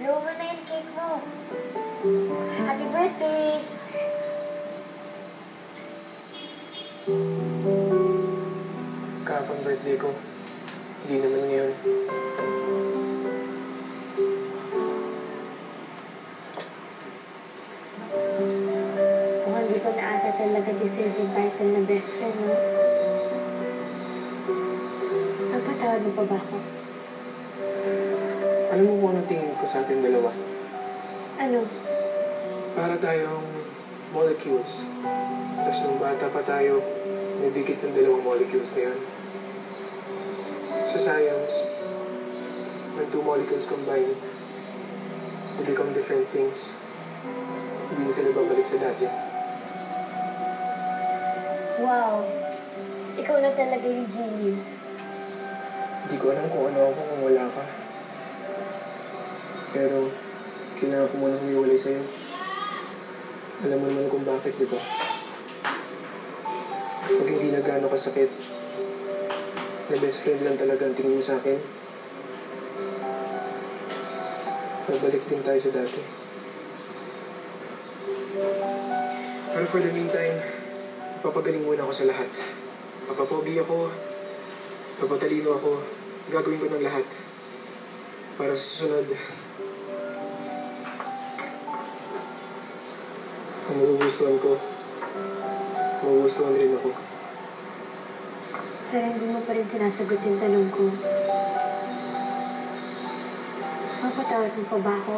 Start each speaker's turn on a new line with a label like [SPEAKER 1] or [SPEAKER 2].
[SPEAKER 1] Blow mo na yung cake mo. Happy birthday!
[SPEAKER 2] Kahapon birthday ko. Hindi naman ngayon.
[SPEAKER 1] Mukhang di ko na ata talaga deserve yung title na best friend, no? Napatawad mo pa ba ako?
[SPEAKER 2] Alam mo kung anong tingin ko sa ating dalawa?
[SPEAKER 1] Ano?
[SPEAKER 2] Para tayong molecules. Tapos nung bata pa tayo, nadikit ng dalawang molecules na yun. Sa science, when two molecules combine, they become different things. Hindi na sila babalik sa dati.
[SPEAKER 1] Wow! Ikaw na talaga yung genius.
[SPEAKER 2] Hindi ko alam kung ano ako kung wala ka. Pero, kailangan ko muna humiwalay sa'yo. Alam mo naman kung bakit, di ba? Pag hindi na gaano kasakit, na best friend lang talaga ang tingin mo sa akin, magbalik din tayo sa dati. Pero for the meantime, papagaling muna ako sa lahat. Papapogi ako, papatalino ako, gagawin ko ng lahat. Para sa susunod, kung magugustuhan ko, magugustuhan rin ako.
[SPEAKER 1] Pero hindi mo pa rin sinasagot yung tanong ko. Mapatawad mo pa ba ako?